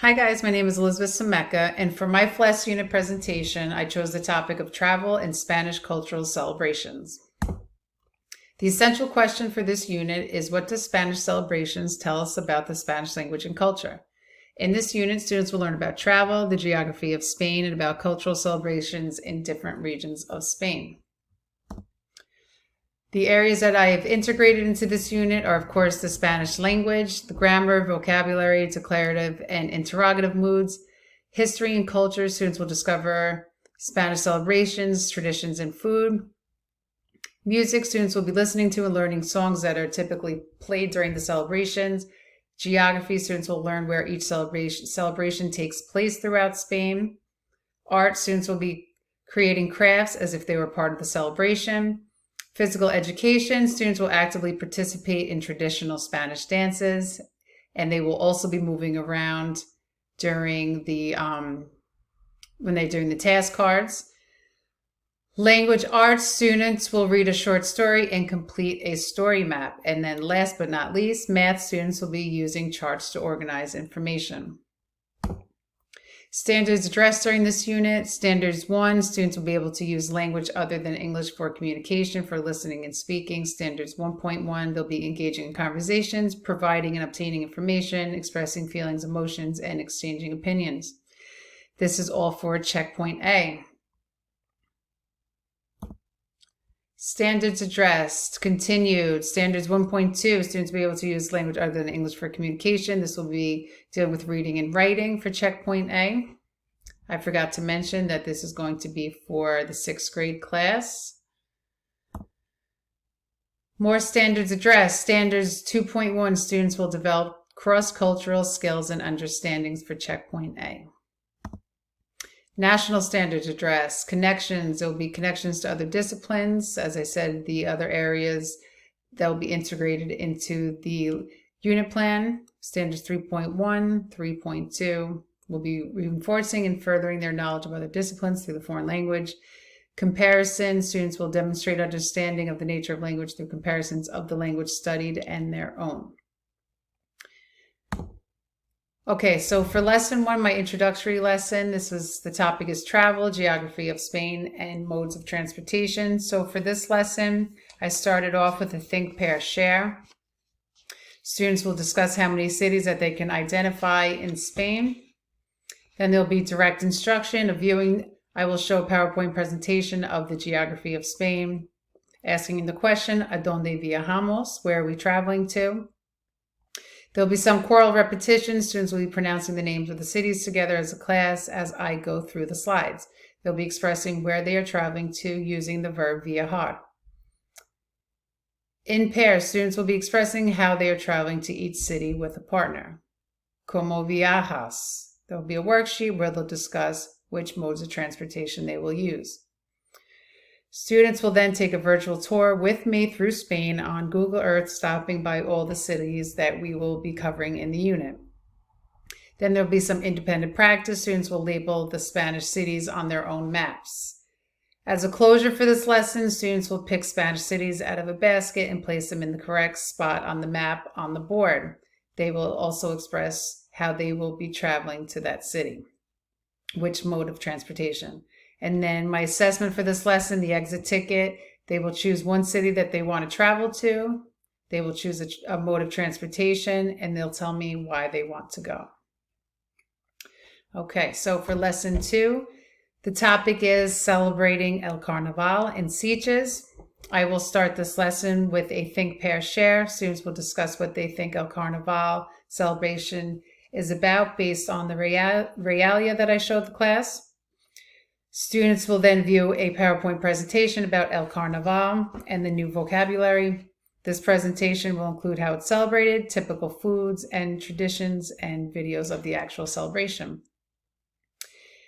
Hi guys, my name is Elizabeth Sameka, and for my FLES unit presentation, I chose the topic of travel and Spanish cultural celebrations. The essential question for this unit is, what does Spanish celebrations tell us about the Spanish language and culture? In this unit, students will learn about travel, the geography of Spain, and about cultural celebrations in different regions of Spain. The areas that I have integrated into this unit are, of course, the Spanish language, the grammar, vocabulary, declarative, and interrogative moods. History and culture, students will discover Spanish celebrations, traditions, and food. Music, students will be listening to and learning songs that are typically played during the celebrations. Geography, students will learn where each celebration takes place throughout Spain. Art, students will be creating crafts as if they were part of the celebration. Physical education, students will actively participate in traditional Spanish dances, and they will also be moving around during the when they're doing the task cards. Language arts, students will read a short story and complete a story map. And then last but not least, math students will be using charts to organize information. Standards addressed during this unit. Standards 1, students will be able to use language other than English for communication, for listening and speaking. Standards 1.1, they'll be engaging in conversations, providing and obtaining information, expressing feelings, emotions, and exchanging opinions. This is all for checkpoint A. Standards addressed, continued. Standards 1.2, students will be able to use language other than English for communication. This will be dealing with reading and writing for checkpoint A. I forgot to mention that this is going to be for the 6th grade class. More standards addressed. Standards 2.1, students will develop cross-cultural skills and understandings for checkpoint A. National standards address. Connections, there will be connections to other disciplines. As I said, the other areas that will be integrated into the unit plan. Standards 3.1, 3.2 will be reinforcing and furthering their knowledge of other disciplines through the foreign language. Comparison, students will demonstrate understanding of the nature of language through comparisons of the language studied and their own. Okay, so for lesson 1, my introductory lesson, the topic is travel, geography of Spain, and modes of transportation. So for this lesson, I started off with a think, pair, share. Students will discuss how many cities that they can identify in Spain. Then there'll be direct instruction of viewing. I will show a PowerPoint presentation of the geography of Spain, asking the question, ¿A dónde viajamos? Where are we traveling to? There'll be some choral repetition. Students will be pronouncing the names of the cities together as a class as I go through the slides. They'll be expressing where they are traveling to using the verb viajar. In pairs, students will be expressing how they are traveling to each city with a partner. Como viajas? There'll be a worksheet where they'll discuss which modes of transportation they will use. Students will then take a virtual tour with me through Spain on Google Earth, stopping by all the cities that we will be covering in the unit. Then there'll be some independent practice. Students will label the Spanish cities on their own maps. As a closure for this lesson, students will pick Spanish cities out of a basket and place them in the correct spot on the map on the board. They will also express how they will be traveling to that city, which mode of transportation. And then my assessment for this lesson, the exit ticket, they will choose one city that they want to travel to. They will choose a mode of transportation, and they'll tell me why they want to go. Okay, so for lesson 2, the topic is celebrating El Carnaval in Sitges. I will start this lesson with a think, pair, share. Students will discuss what they think El Carnaval celebration is about based on the realia that I showed the class. Students will then view a PowerPoint presentation about El Carnaval and the new vocabulary. This presentation will include how it's celebrated, typical foods and traditions, and videos of the actual celebration.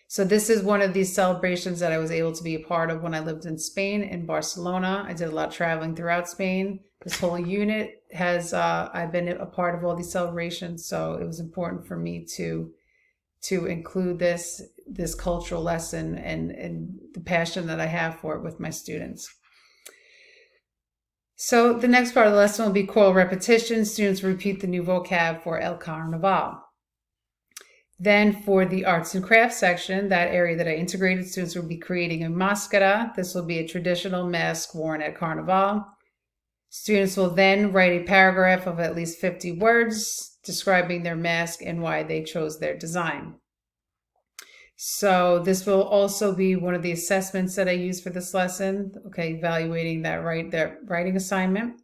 So this is one of these celebrations that I was able to be a part of when I lived in Spain, in Barcelona. I did a lot of traveling throughout Spain. This whole unit has, I've been a part of all these celebrations, so it was important for me to include this cultural lesson and the passion that I have for it with my students. So the next part of the lesson will be choral repetition. Students repeat the new vocab for El Carnaval. Then for the arts and crafts section, that area that I integrated, students will be creating a máscara. This will be a traditional mask worn at Carnival. Students will then write a paragraph of at least 50 words describing their mask and why they chose their design. So this will also be one of the assessments that I use for this lesson, okay, evaluating that writing assignment.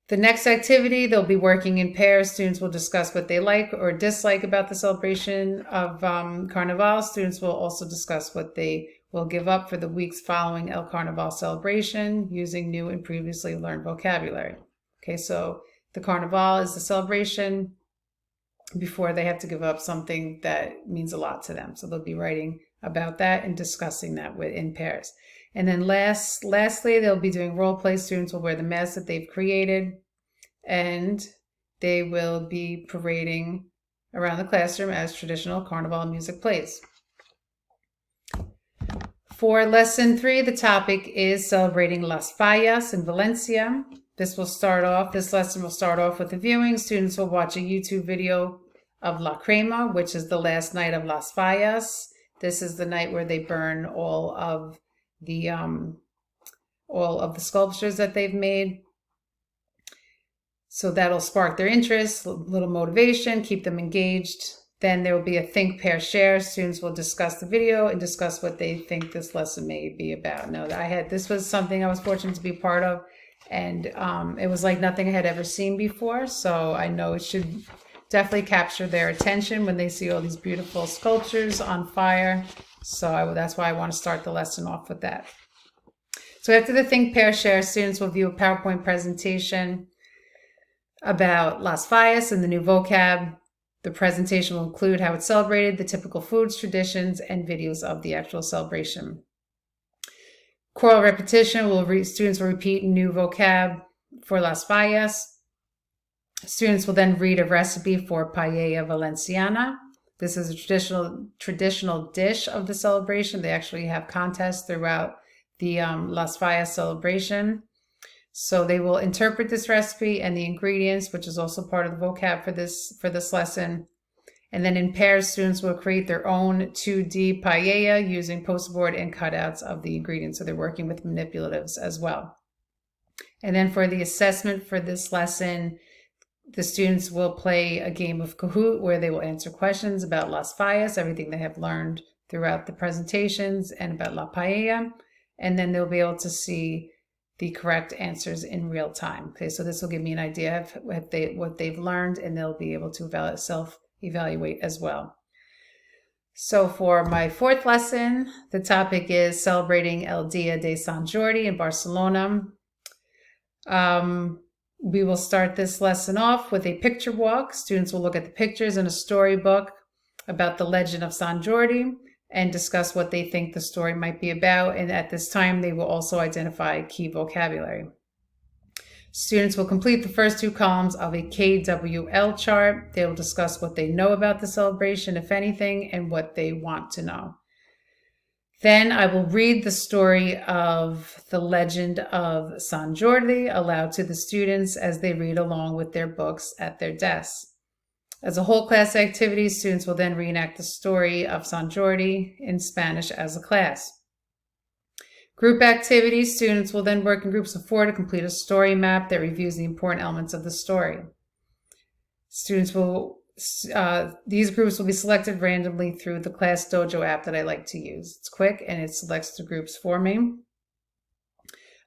The next activity, they'll be working in pairs. Students will discuss what they like or dislike about the celebration of Carnival. Students will also discuss what they will give up for the weeks following El Carnival celebration using new and previously learned vocabulary. Okay, so the Carnival is the celebration before they have to give up something that means a lot to them. So they'll be writing about that and discussing that in pairs. And then lastly, they'll be doing role play. Students will wear the mask that they've created, and they will be parading around the classroom as traditional Carnival music plays. For lesson 3, the topic is celebrating Las Fallas in Valencia. This lesson will start off with the viewing. Students will watch a YouTube video of La Crema, which is the last night of Las Fallas. This is the night where they burn all of the sculptures that they've made. So that'll spark their interest, a little motivation, keep them engaged. Then there will be a think, pair, share. Students will discuss the video and discuss what they think this lesson may be about. Now, this was something I was fortunate to be part of, and it was like nothing I had ever seen before. So I know it should definitely capture their attention when they see all these beautiful sculptures on fire. So that's why I want to start the lesson off with that. So after the think, pair, share, students will view a PowerPoint presentation about Las Fallas and the new vocab. The presentation will include how it's celebrated, the typical foods, traditions, and videos of the actual celebration. Choral repetition, students will repeat new vocab for Las Fallas. Students will then read a recipe for paella valenciana. This is a traditional dish of the celebration. They actually have contests throughout the Las Fallas celebration. So they will interpret this recipe and the ingredients, which is also part of the vocab for this lesson. And then in pairs, students will create their own 2D paella using poster board and cutouts of the ingredients. So they're working with manipulatives as well. And then for the assessment for this lesson, the students will play a game of Kahoot where they will answer questions about Las Fallas, everything they have learned throughout the presentations, and about La Paella. And then they'll be able to see the correct answers in real time. Okay, so this will give me an idea of what they've learned, and they'll be able to self-evaluate as well. So for my 4th lesson, the topic is celebrating El Dia de San Jordi in Barcelona. We will start this lesson off with a picture walk. Students will look at the pictures in a storybook about the legend of San Jordi and discuss what they think the story might be about. And at this time, they will also identify key vocabulary. Students will complete the first 2 columns of a KWL chart. They will discuss what they know about the celebration, if anything, and what they want to know. Then I will read the story of the legend of San Jordi aloud to the students as they read along with their books at their desks. As a whole class activity, students will then reenact the story of San Jordi in Spanish as a class. Group activities, students will then work in groups of 4 to complete a story map that reviews the important elements of the story. These groups will be selected randomly through the Class Dojo app that I like to use. It's quick and it selects the groups for me.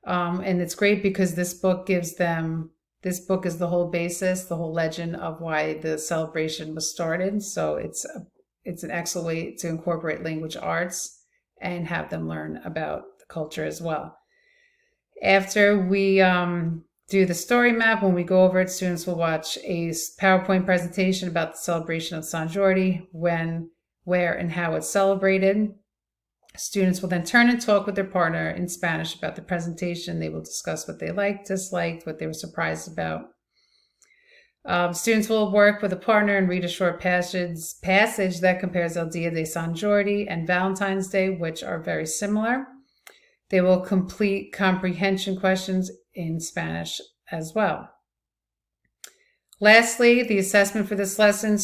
And it's great because this book is the whole basis, the whole legend of why the celebration was started. So it's an excellent way to incorporate language arts and have them learn about the culture as well. After we do the story map, when we go over it, students will watch a PowerPoint presentation about the celebration of San Jordi, when, where, and how it's celebrated. Students will then turn and talk with their partner in Spanish about the presentation. They will discuss what they liked, disliked, what they were surprised about. Students will work with a partner and read a short passage that compares El Dia de San Jordi and Valentine's Day, which are very similar. They will complete comprehension questions in Spanish as well. Lastly, the assessment for this lesson,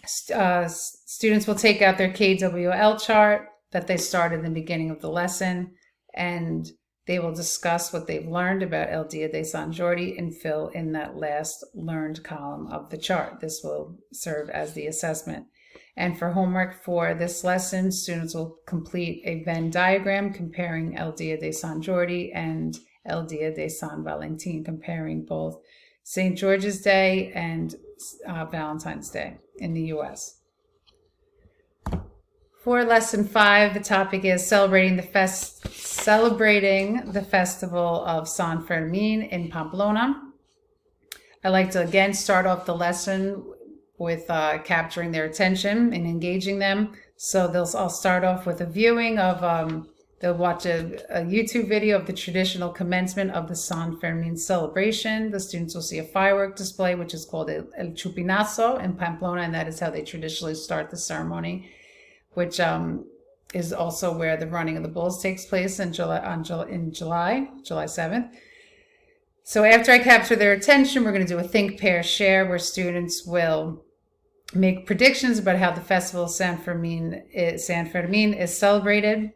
Students will take out their KWL chart that they started in the beginning of the lesson, and they will discuss what they've learned about El Dia de San Jordi and fill in that last learned column of the chart. This will serve as the assessment. And for homework for this lesson, students will complete a Venn diagram comparing El Dia de San Jordi and El Dia de San Valentin, comparing both St. George's Day and Valentine's Day in the U.S. For lesson 5, the topic is celebrating the festival of San Fermin in Pamplona. I like to again start off the lesson with capturing their attention and engaging them. So I'll start off with a viewing of, they'll watch a YouTube video of the traditional commencement of the San Fermin celebration. The students will see a firework display, which is called El Chupinazo in Pamplona, and that is how they traditionally start the ceremony, which is also where the running of the bulls takes place in July 7th. So after I capture their attention, we're going to do a think, pair, share, where students will make predictions about how the festival of San Fermin is celebrated.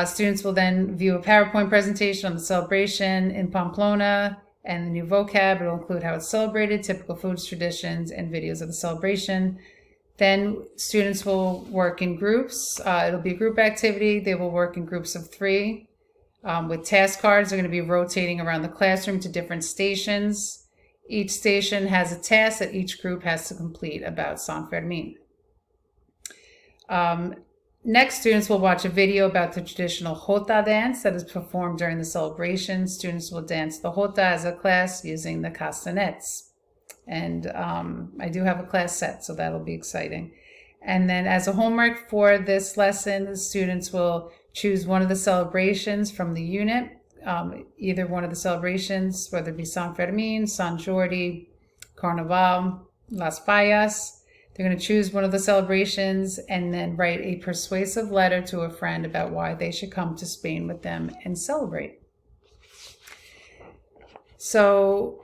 Students will then view a PowerPoint presentation on the celebration in Pamplona and the new vocab. It will include how it's celebrated, typical foods, traditions, and videos of the celebration. Then students will work in groups. It'll be a group activity. They will work in groups of 3 with task cards. They're going to be rotating around the classroom to different stations. Each station has a task that each group has to complete about San Fermin. Next, students will watch a video about the traditional Jota dance that is performed during the celebration. Students will dance the Jota as a class using the castanets. And I do have a class set, so that'll be exciting. And then as a homework for this lesson, the students will choose one of the celebrations from the unit, either one of the celebrations, whether it be San Fermin, San Jordi, Carnaval, Las Fallas. They're going to choose one of the celebrations and then write a persuasive letter to a friend about why they should come to Spain with them and celebrate. So,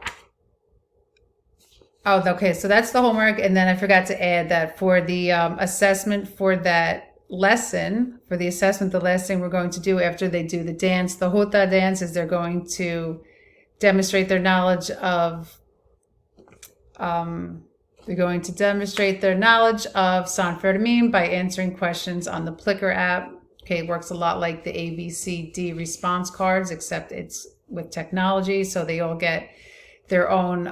so that's the homework. And then I forgot to add that for the assessment for that lesson, for the assessment, the last thing we're going to do after they do the dance, the Jota dance, is they're going to demonstrate their knowledge of San Fermin by answering questions on the Plickr app. Okay, it works a lot like the ABCD response cards, except it's with technology. So they all get their own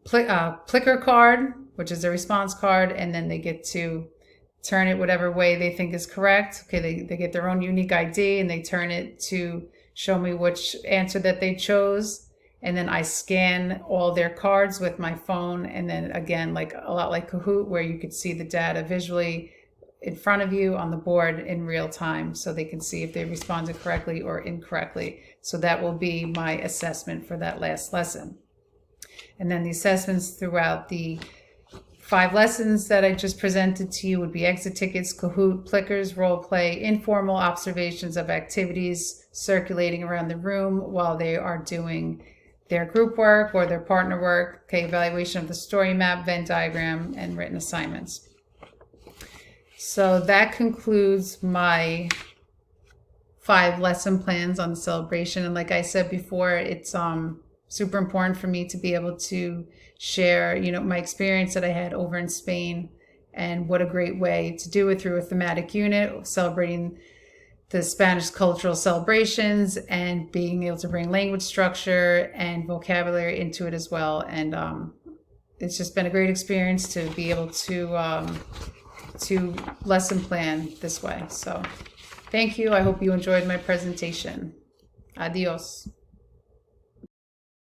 Plickr card, which is a response card, and then they get to turn it whatever way they think is correct. Okay, they get their own unique ID, and they turn it to show me which answer that they chose. And then I scan all their cards with my phone. And then again, like a lot like Kahoot, where you could see the data visually in front of you on the board in real time, so they can see if they responded correctly or incorrectly. So that will be my assessment for that last lesson. And then the assessments throughout the 5 lessons that I just presented to you would be exit tickets, Kahoot, Plickers, role play, informal observations of activities circulating around the room while they are doing their group work or their partner work, okay, evaluation of the story map, Venn diagram, and written assignments. So that concludes my 5 lesson plans on the celebration. And like I said before, it's super important for me to be able to share, my experience that I had over in Spain, and what a great way to do it through a thematic unit, celebrating the Spanish cultural celebrations and being able to bring language structure and vocabulary into it as well. And it's just been a great experience to be able to lesson plan this way. So thank you. I hope you enjoyed my presentation. Adios.